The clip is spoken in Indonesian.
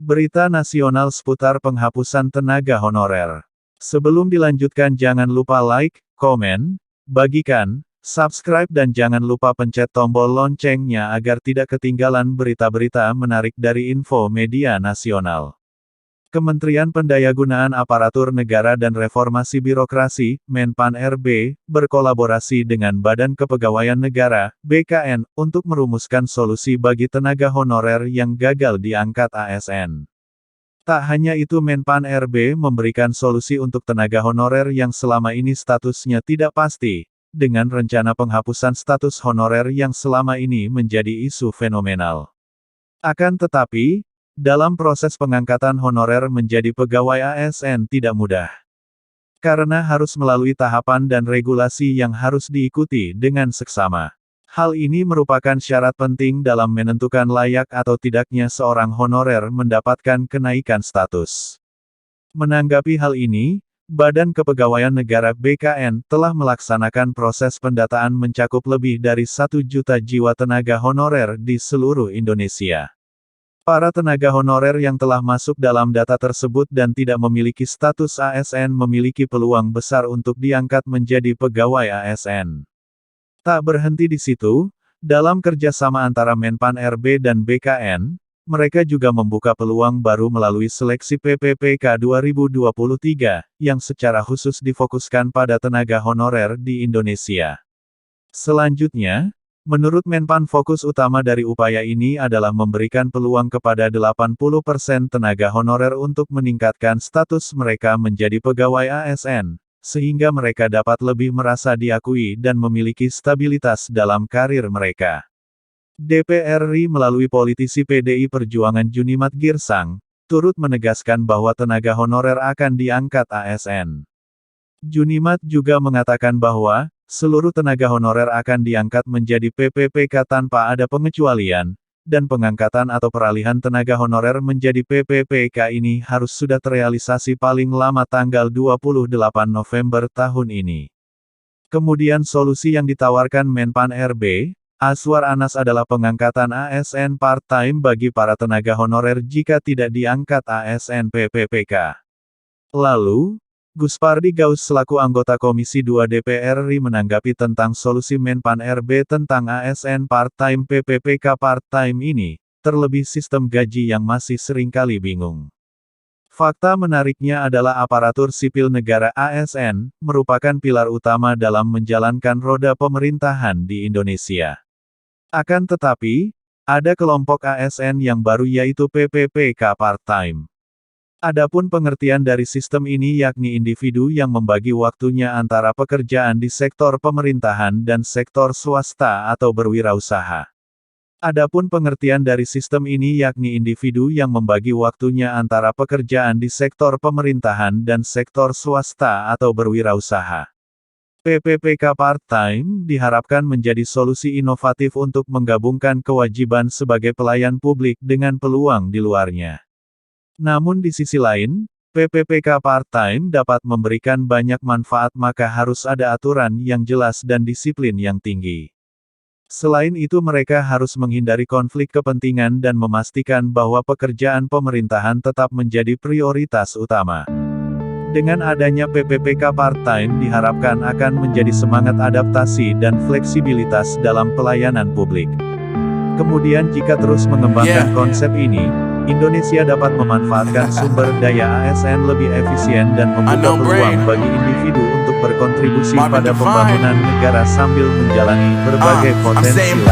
Berita nasional seputar penghapusan tenaga honorer. Sebelum dilanjutkan jangan lupa like, komen, bagikan, subscribe dan jangan lupa pencet tombol loncengnya agar tidak ketinggalan berita-berita menarik dari Info Media Nasional. Kementerian Pendayagunaan Aparatur Negara dan Reformasi Birokrasi, Menpan-RB, berkolaborasi dengan Badan Kepegawaian Negara, BKN, untuk merumuskan solusi bagi tenaga honorer yang gagal diangkat ASN. Tak hanya itu, Menpan-RB memberikan solusi untuk tenaga honorer yang selama ini statusnya tidak pasti, dengan rencana penghapusan status honorer yang selama ini menjadi isu fenomenal. Akan tetapi, dalam proses pengangkatan honorer menjadi pegawai ASN tidak mudah. Karena harus melalui tahapan dan regulasi yang harus diikuti dengan seksama. Hal ini merupakan syarat penting dalam menentukan layak atau tidaknya seorang honorer mendapatkan kenaikan status. Menanggapi hal ini, Badan Kepegawaian Negara (BKN) telah melaksanakan proses pendataan mencakup lebih dari 1 juta jiwa tenaga honorer di seluruh Indonesia. Para tenaga honorer yang telah masuk dalam data tersebut dan tidak memiliki status ASN memiliki peluang besar untuk diangkat menjadi pegawai ASN. Tak berhenti di situ, dalam kerjasama antara Menpan-RB dan BKN, mereka juga membuka peluang baru melalui seleksi PPPK 2023, yang secara khusus difokuskan pada tenaga honorer di Indonesia. Selanjutnya, menurut Menpan, fokus utama dari upaya ini adalah memberikan peluang kepada 80% tenaga honorer untuk meningkatkan status mereka menjadi pegawai ASN, sehingga mereka dapat lebih merasa diakui dan memiliki stabilitas dalam karir mereka. DPR RI melalui politisi PDI Perjuangan Junimat Girsang, turut menegaskan bahwa tenaga honorer akan diangkat ASN. Junimat juga mengatakan bahwa seluruh tenaga honorer akan diangkat menjadi PPPK tanpa ada pengecualian, dan pengangkatan atau peralihan tenaga honorer menjadi PPPK ini harus sudah terrealisasi paling lama tanggal 28 November tahun ini. Kemudian solusi yang ditawarkan Menpan-RB, Azwar Anas adalah pengangkatan ASN part-time bagi para tenaga honorer jika tidak diangkat ASN PPPK. Lalu, Guspardi Gaus selaku anggota Komisi 2 DPR RI menanggapi tentang solusi Menpan-RB tentang ASN part-time PPPK part-time ini, terlebih sistem gaji yang masih seringkali bingung. Fakta menariknya adalah aparatur sipil negara ASN, merupakan pilar utama dalam menjalankan roda pemerintahan di Indonesia. Akan tetapi, ada kelompok ASN yang baru yaitu PPPK part-time. Adapun pengertian dari sistem ini yakni individu yang membagi waktunya antara pekerjaan di sektor pemerintahan dan sektor swasta atau berwirausaha. Adapun pengertian dari sistem ini yakni individu yang membagi waktunya antara pekerjaan di sektor pemerintahan dan sektor swasta atau berwirausaha. PPPK part-time diharapkan menjadi solusi inovatif untuk menggabungkan kewajiban sebagai pelayan publik dengan peluang di luarnya. Namun di sisi lain, PPPK part-time dapat memberikan banyak manfaat, maka harus ada aturan yang jelas dan disiplin yang tinggi. Selain itu mereka harus menghindari konflik kepentingan dan memastikan bahwa pekerjaan pemerintahan tetap menjadi prioritas utama. Dengan adanya PPPK part-time diharapkan akan menjadi semangat adaptasi dan fleksibilitas dalam pelayanan publik. Kemudian jika terus mengembangkan konsep ini, Indonesia dapat memanfaatkan sumber daya ASN lebih efisien dan membuka peluang bagi individu untuk berkontribusi pada pembangunan negara sambil menjalani berbagai potensi lainnya.